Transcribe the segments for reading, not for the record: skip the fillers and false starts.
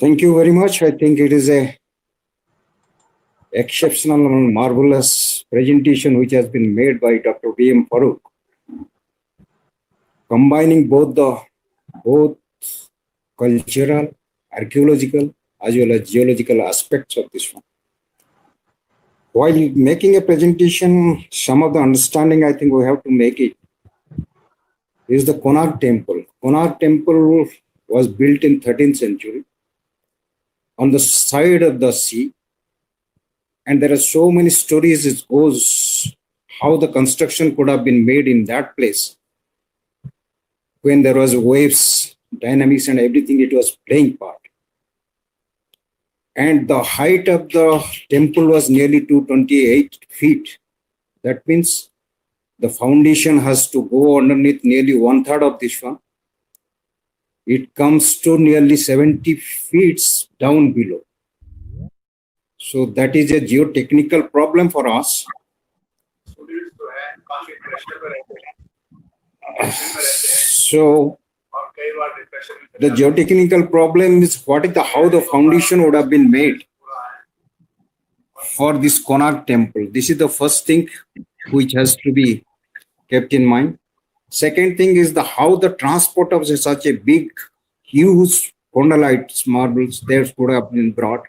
Thank you very much. I think it is a exceptional and marvelous presentation which has been made by Dr. B.M. Farooq, combining both cultural, archaeological, as well as geological aspects of this one. While making a presentation, some of the understanding I think we have to make it is the Konark Temple. Konark Temple was built in 13th century on the side of the sea. And there are so many stories it goes how the construction could have been made in that place when there was waves, dynamics and everything, it was playing part. And the height of the temple was nearly 228 feet. That means the foundation has to go underneath nearly 1/3 of this one. It comes to nearly 70 feet down below. So that is a geotechnical problem for us. So the geotechnical problem is how the foundation would have been made for this Konark temple. This is the first thing which has to be kept in mind. Second thing is how the transport of such a big, huge condylite marbles there could have been brought.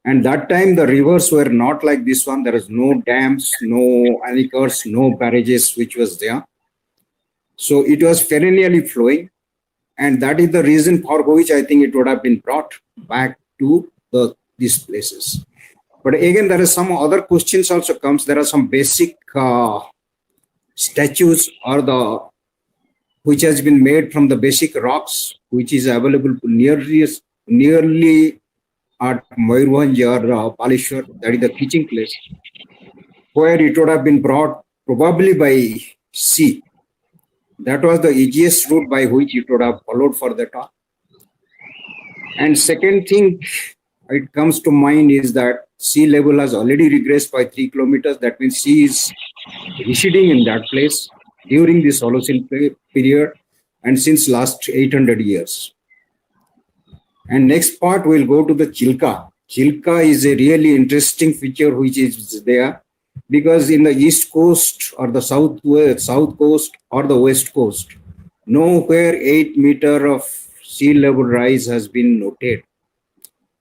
And that time the rivers were not like this one. There is no dams, no anchors, no barrages which was there. So it was perennially flowing. And that is the reason for which I think it would have been brought back to these places. But again, there are some other questions also comes. There are some basic statues which has been made from the basic rocks, which is available nearly at Mayurbhanj or Palishwar, that is the teaching place, where it would have been brought probably by sea. That was the easiest route by which it would have followed for the top. And second thing it comes to mind is that sea level has already regressed by 3 kilometers. That means sea is receding in that place during this Holocene period and since last 800 years. And next part we'll go to the Chilka. Chilka is a really interesting feature which is there, because in the east coast or the south coast or the west coast, nowhere 8 meter of sea level rise has been noted.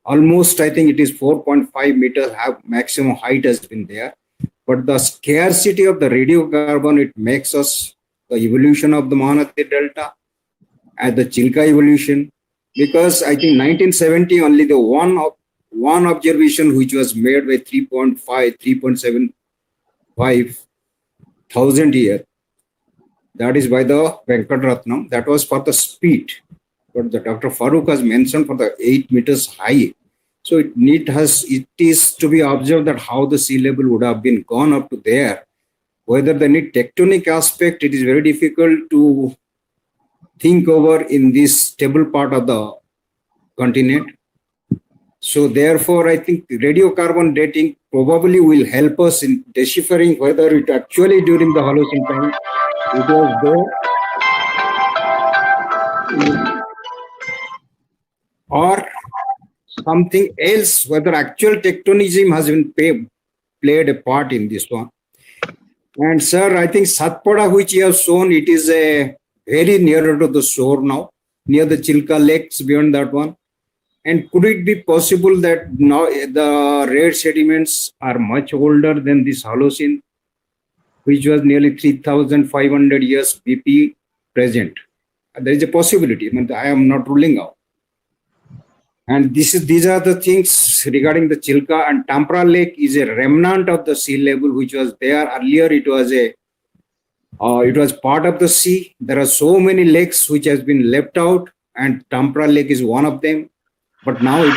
Almost I think it is 4.5 meters maximum height has been there. But the scarcity of the radiocarbon, it makes us the evolution of the Mahanadi Delta and the Chilka evolution. Because I think 1970 only the one observation which was made by 3.75 thousand year, that is by the Venkatratnam, that was for the speed. But the Dr. Farooq has mentioned for the 8 meters high. So it is to be observed that how the sea level would have been gone up to there. Whether the tectonic aspect, it is very difficult to think over in this stable part of the continent. So therefore, I think radiocarbon dating probably will help us in deciphering whether it actually during the Holocene time it was there or something else, whether actual tectonism has been played a part in this one. And sir, I think Satpada, which you have shown, it is a very nearer to the shore now, near the Chilka lakes beyond that one. And could it be possible that now the red sediments are much older than this Holocene, which was nearly 3,500 years BP present? There is a possibility. I am not ruling out. And these are the things regarding the Chilka. And Tampra Lake is a remnant of the sea level which was there earlier. It was part of the sea. There are so many lakes which has been left out, and Tampra Lake is one of them. But now it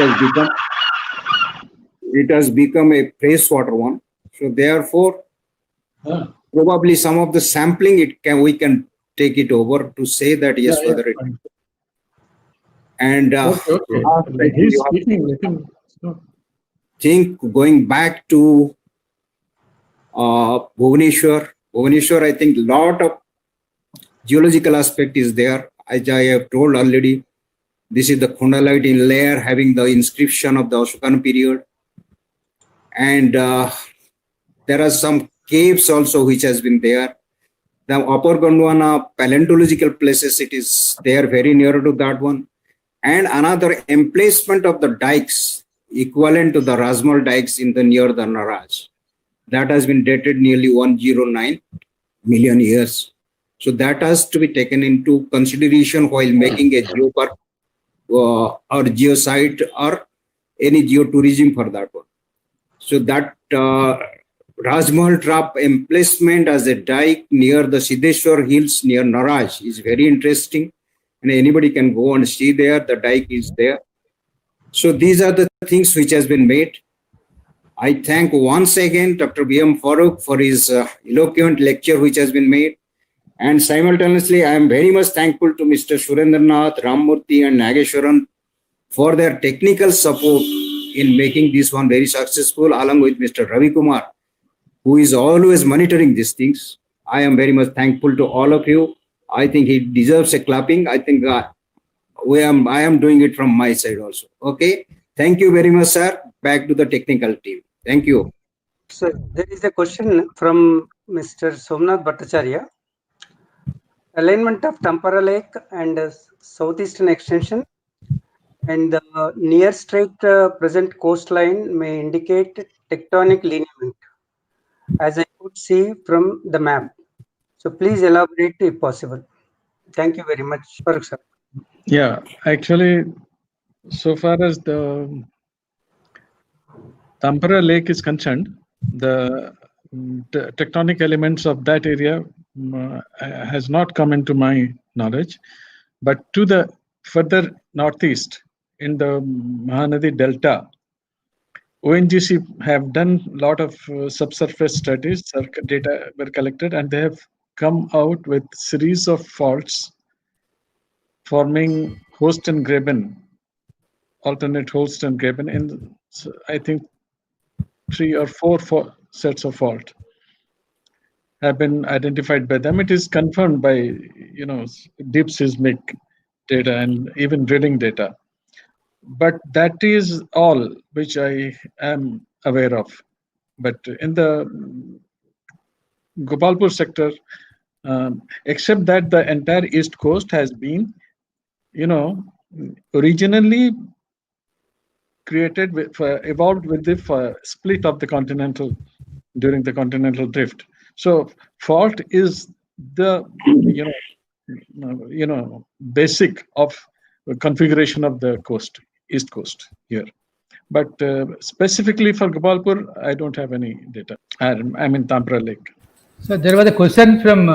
has become a freshwater one. So therefore, probably some of the sampling we can take it over to say that yes, whether it. And think going back to Bhubaneswar, I think lot of geological aspect is there. As I have told already, This is the Khondalite layer having the inscription of the Ashokan period. And there are some caves also which has been there. The Upper Gondwana paleontological places, it is there very near to that one. And another emplacement of the dikes equivalent to the Rajmal dikes in the near the Naraj. That has been dated nearly 109 million years. So that has to be taken into consideration while making a geopark or geosite or any geotourism for that one. So that Rajmahal trap emplacement as a dike near the Siddheshwar hills near Naraj is very interesting, and anybody can go and see there. The dike is there. So these are the things which has been made. I thank once again Dr. B.M. Farooq for his eloquent lecture which has been made. And simultaneously, I am very much thankful to Mr. Surendranath, Ramurthy and Nageshwaran for their technical support in making this one very successful, along with Mr. Ravi Kumar, who is always monitoring these things. I am very much thankful to all of you. I think he deserves a clapping. I think I am doing it from my side also. Okay. Thank you very much, sir. Back to the technical team. Thank you. So there is a question from Mr. Somnath Bhattacharya. Alignment of Tampara Lake and southeastern extension and the near straight present coastline may indicate tectonic lineament, as I could see from the map. So please elaborate if possible. Thank you very much, Farooq sir. Yeah, actually, so far as the Tampara Lake is concerned, the tectonic elements of that area has not come into my knowledge, but to the further northeast in the Mahanadi Delta, ONGC have done a lot of subsurface studies, data were collected, and they have come out with series of faults forming host and graben, alternate host and graben in, I think, 3 or 4 sets of fault have been identified by them. It is confirmed by, deep seismic data and even drilling data. But that is all which I am aware of. But in the Gopalpur sector, except that the entire east coast has been, originally created evolved with the split of the continental during the continental drift. So fault is the basic of configuration of the coast, east coast here. But specifically for Gopalpur, I don't have any data. I'm in Tampara Lake. So there was a question from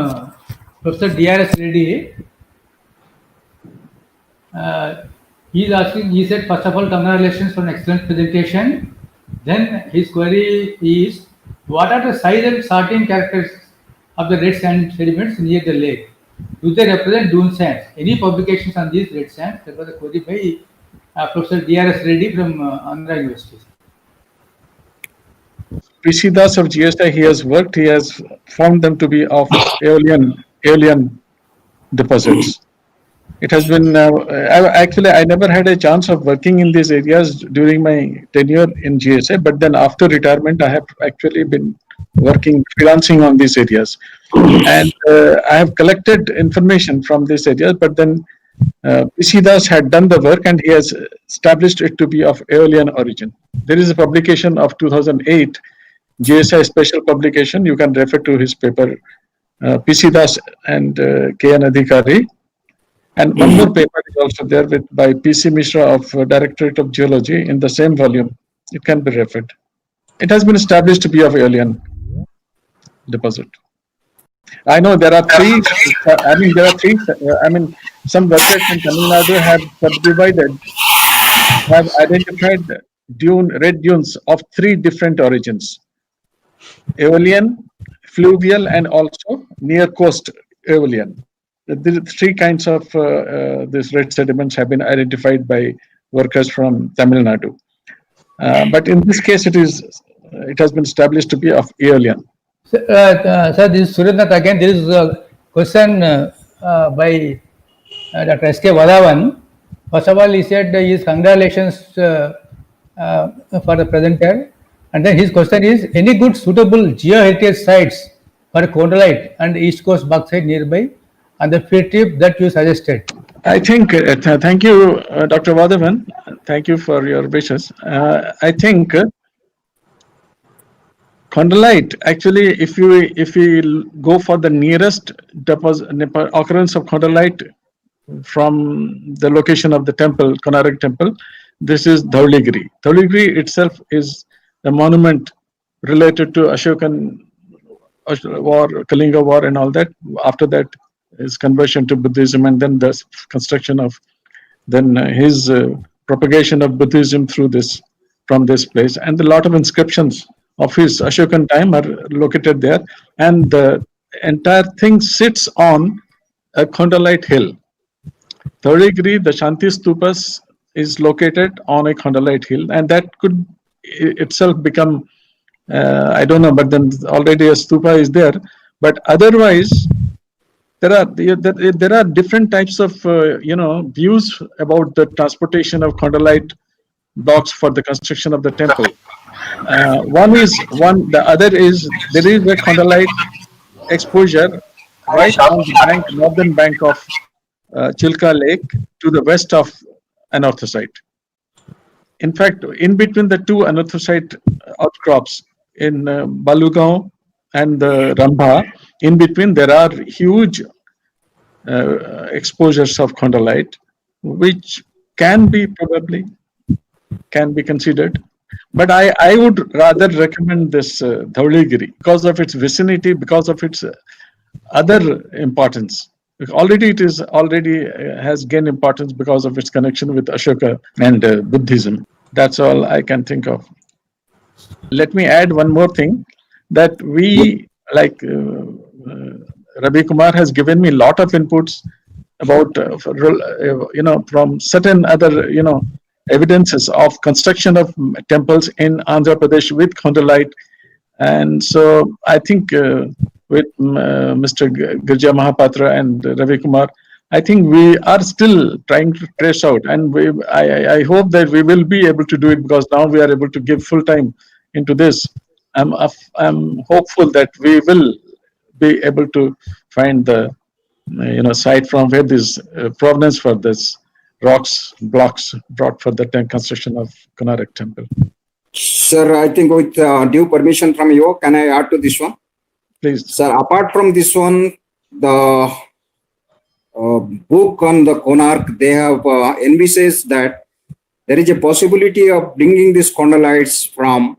Professor D.R.S. Reddy. He is asking, he said, first of all, congratulations for an excellent presentation. Then his query is, what are the size and sorting characters of the red sand sediments near the lake? Do they represent dune sands? Any publications on these red sands? That was a query by Professor D.R.S. Reddy from Andhra University. P.C. Das of GSI, he has found them to be of Aeolian deposits. It has been, I never had a chance of working in these areas during my tenure in GSA, but then after retirement, I have actually been working, freelancing on these areas. And I have collected information from these areas, but then P.C. Das had done the work and he has established it to be of Aeolian origin. There is a publication of 2008, GSI special publication. You can refer to his paper, P.C. Das and K.N. Adhikari. And one more paper is also there by P.C. Mishra of Directorate of Geology in the same volume. It can be referred. It has been established to be of Aeolian deposit. I know there are three. Some workers in Tamil Nadu have subdivided, have identified red dunes of 3 different origins: Aeolian, fluvial, and also near coast Aeolian. The 3 kinds of these red sediments have been identified by workers from Tamil Nadu. But in this case, it has been established to be of Aeolian. Sir, this is Surendranath again. There is a question by Dr. S.K. Vadavan. First of all, he said his congratulations for the presenter. And then his question is, any good suitable geo-heritage sites for chondrolite and East Coast bauxite nearby on the field trip that you suggested? I think, thank you, Dr. Vadhavan. Thank you for your wishes. I think chondrolite, actually, if we go for the nearest occurrence of chondrolite from the location of the temple, Konark temple, this is Dhauligiri. Dhauligiri itself is a monument related to Ashokan war, Kalinga war and all that. After that, his conversion to Buddhism, and then the construction of his propagation of Buddhism through this, from this place, and a lot of inscriptions of his Ashokan time are located there, and the entire thing sits on a chondrolite hill. Dhauligiri, the Shanti Stupas, is located on a chondrolite hill, and that could itself become, I don't know, but then already a stupa is there. But otherwise, there are different types of views about the transportation of chondrolite blocks for the construction of the temple. The other is there is a chondrolite exposure right on the northern bank of Chilka Lake to the west of anorthosite. In fact, in between the two anorthosite outcrops in Balugaon and Rambha, in between there are huge exposures of chondrolite, which can be considered. But I would rather recommend this Dhauligiri because of its vicinity, because of its other importance. It has gained importance because of its connection with Ashoka and Buddhism. That's all I can think of. Let me add one more thing, that we, like Ravi Kumar has given me a lot of inputs about from certain other evidences of construction of temples in Andhra Pradesh with chondrolite, and so I think with Mr. Girja Mahapatra and Ravi Kumar, I think we are still trying to trace out, and I hope that we will be able to do it, because now we are able to give full time into this. I'm hopeful that we will be able to find the site from where this provenance for this blocks brought for the construction of Konark temple. Sir, I think with due permission from you, can I add to this one? Please. Sir, apart from this one, the book on the Konark, they have envisaged that there is a possibility of bringing these chondrolites from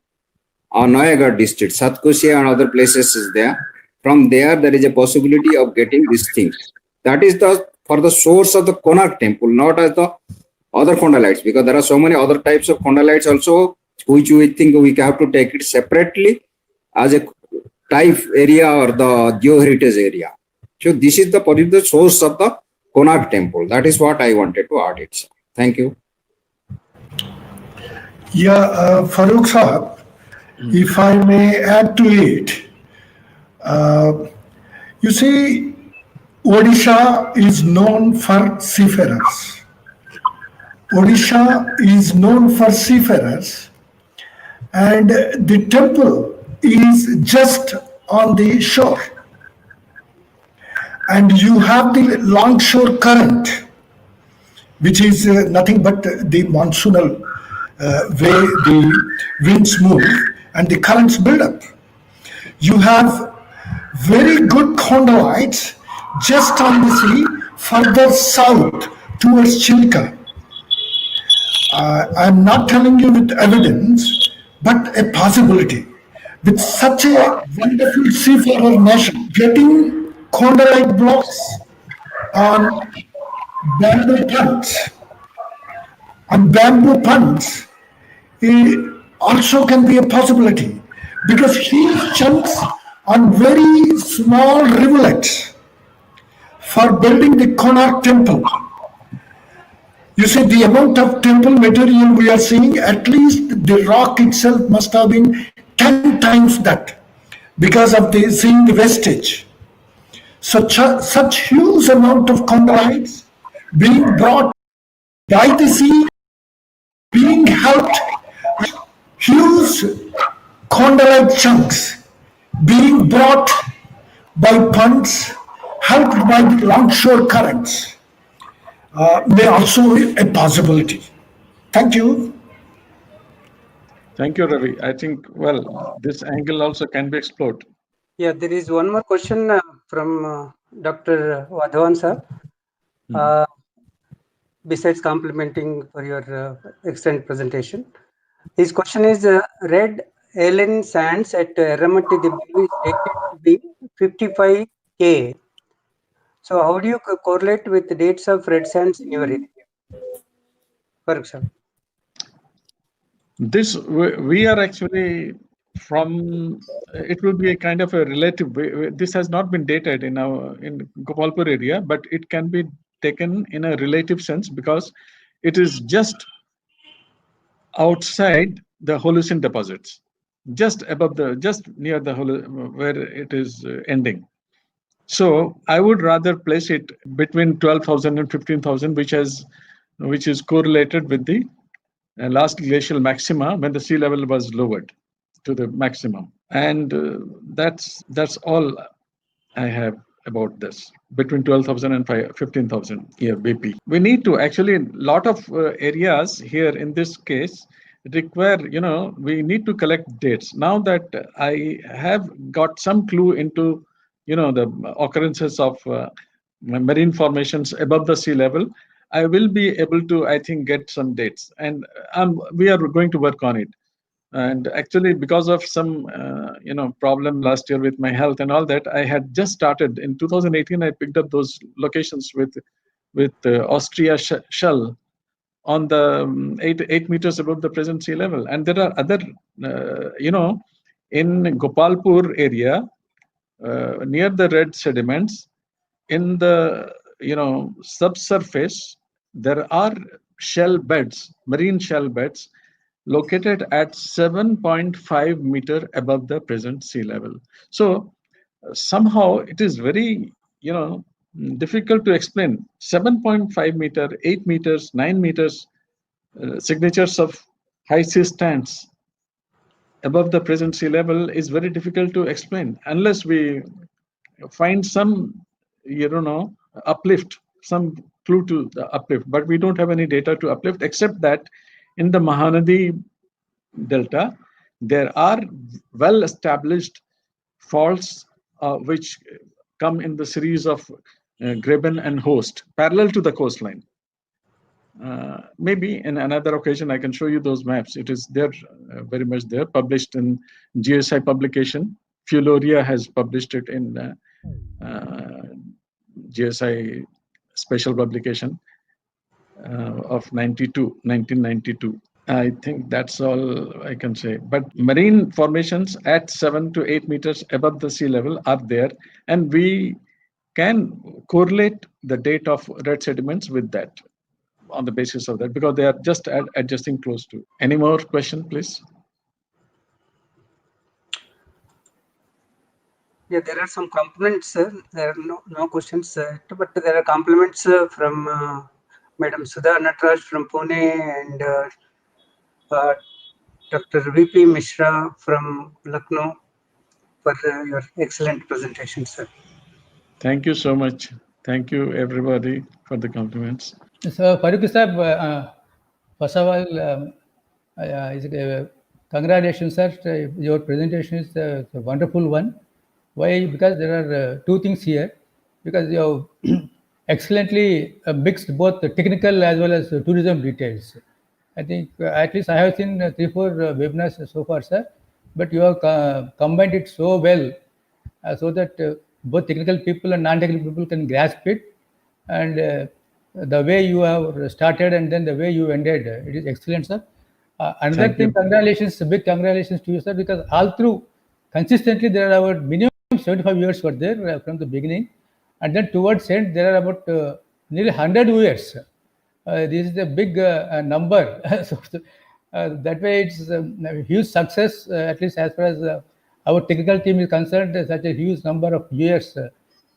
Nayagarh district, Satkosia and other places is there. From there is a possibility of getting these things. That is for the source of the Konark temple, not as the other chondrolites, because there are so many other types of chondrolites also, which we think we have to take it separately as a type area or the geoheritage area. So this is the particular source of the Konark temple. That is what I wanted to add it, sir. Thank you. Yeah, Farooq Sahab, if I may add to it, you see, Odisha is known for seafarers. Odisha is known for seafarers, and the temple is just on the shore. And you have the longshore current, which is nothing but the monsoonal way the winds move and the currents build up. You have very good chondrolites just on the sea further south towards Chilka. I'm not telling you with evidence, but a possibility. With such a wonderful seafarer nation, getting chondrolite blocks on bamboo punts, it also can be a possibility, because huge chunks on very small rivulets for building the Konark temple. You see, the amount of temple material we are seeing, at least the rock itself must have been 10 times that, because of seeing the vestige. So such huge amount of chondrolites being brought The ITC being helped, huge chondrite chunks being brought by punts helped by the longshore currents may also be a possibility. Thank you. Thank you, Ravi. I think, well, this angle also can be explored. Yeah, there is one more question from Dr. Wadhawan sir. Besides complimenting for your excellent presentation, his question is: red alien sands at Erramatti Dibbalu is dated to be 55 K. So, how do you correlate with the dates of red sands in your area? For example, This we are actually from. It will be a kind of a relative. This has not been dated in Gopalpur area, but it can be taken in a relative sense because it is just outside the Holocene deposits, just near the where it is ending. So I would rather place it between 12,000 and 15,000, which is correlated with the last glacial maxima when the sea level was lowered to the maximum. And that's all I have about this, between 12,000 and 15,000 BP. We need to actually, a lot of areas here in this case require, we need to collect dates. Now that I have got some clue into, the occurrences of marine formations above the sea level, I will be able to, I think, get some dates. And we are going to work on it. And actually, because of some problem last year with my health and all that, I had just started in 2018. I picked up those locations with Austria shell on the 8 meters above the present sea level. And there are other, in Gopalpur area near the red sediments, in the subsurface, there are shell beds, marine shell beds, located at 7.5 meter above the present sea level. So somehow it is very, difficult to explain. 7.5 meter, 8 meters, 9 meters signatures of high sea stands above the present sea level is very difficult to explain unless we find some, uplift, some clue to the uplift. But we don't have any data to uplift, except that in the Mahanadi Delta, there are well-established faults which come in the series of Graben and Host, parallel to the coastline. Maybe in another occasion I can show you those maps. It is there, very much there, published in GSI publication. Fuloria has published it in GSI special publication of 1992. I think that's all I can say. But marine formations at 7 to 8 meters above the sea level are there, and we can correlate the date of red sediments with that on the basis of that, because they are just adjusting close to. Any more question, please? yeah, there are some compliments, sir. There are no questions, but there are compliments from Madam Sudha Natraj from Pune and Dr. VP Mishra from Lucknow for your excellent presentation, sir. Thank you so much. Thank you, everybody, for the compliments. So, Farooq Sahab, first of all, congratulations, sir. Your presentation is a wonderful one. Why? Because there are two things here. Because you have excellently mixed both the technical as well as tourism details. I think at least I have seen 3-4 webinars so far, sir. But you have combined it so well so that both technical people and non-technical people can grasp it. And the way you have started and then the way you ended, it is excellent, sir. Another thing, congratulations, big congratulations to you, sir, because all through consistently there are about minimum 75 years were there from the beginning, and then towards end there are about nearly 100 years. This is a big number. So that way it's a huge success, at least as far as our technical team is concerned. Such a huge number of years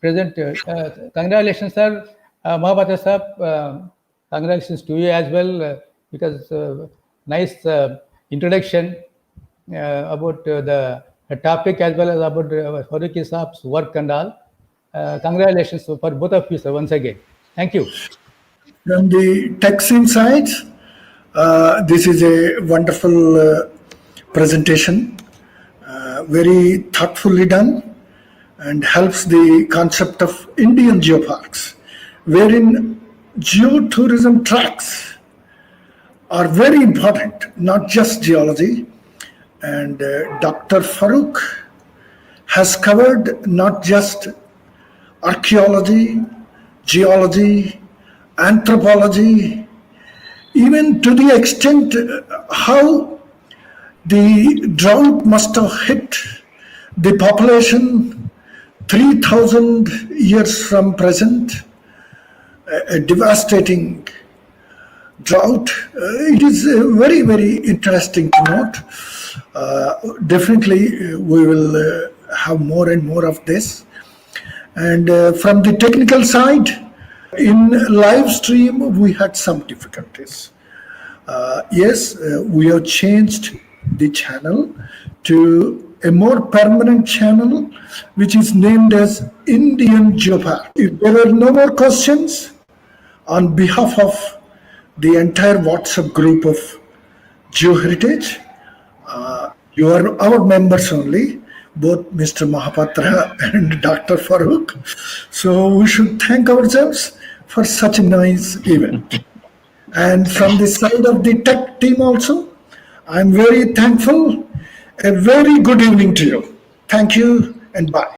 present. Congratulations, sir. Mahapatra sir, Congratulations to you as well, because nice introduction about the topic as well as about Faruqi Saab's work and all. Congratulations for both of you, sir, once again. Thank you. From the Techsim side, this is a wonderful presentation, very thoughtfully done, and helps the concept of Indian geoparks, wherein geotourism tracks are very important, not just geology. And Dr. Farooq has covered not just archaeology, geology, anthropology, even to the extent how the drought must have hit the population 3,000 years from present, a devastating drought. It is very, very interesting to note. Definitely, we will have more and more of this. And from the technical side, in live stream, we had some difficulties. Yes, we have changed the channel to a more permanent channel, which is named as Indian Geopark. If there are no more questions, on behalf of the entire WhatsApp group of GeoHeritage, you are our members only, both Mr. Mahapatra and Dr. Farooq. So we should thank ourselves for such a nice event. And from the side of the tech team also, I'm very thankful. A very good evening to you. Thank you and bye.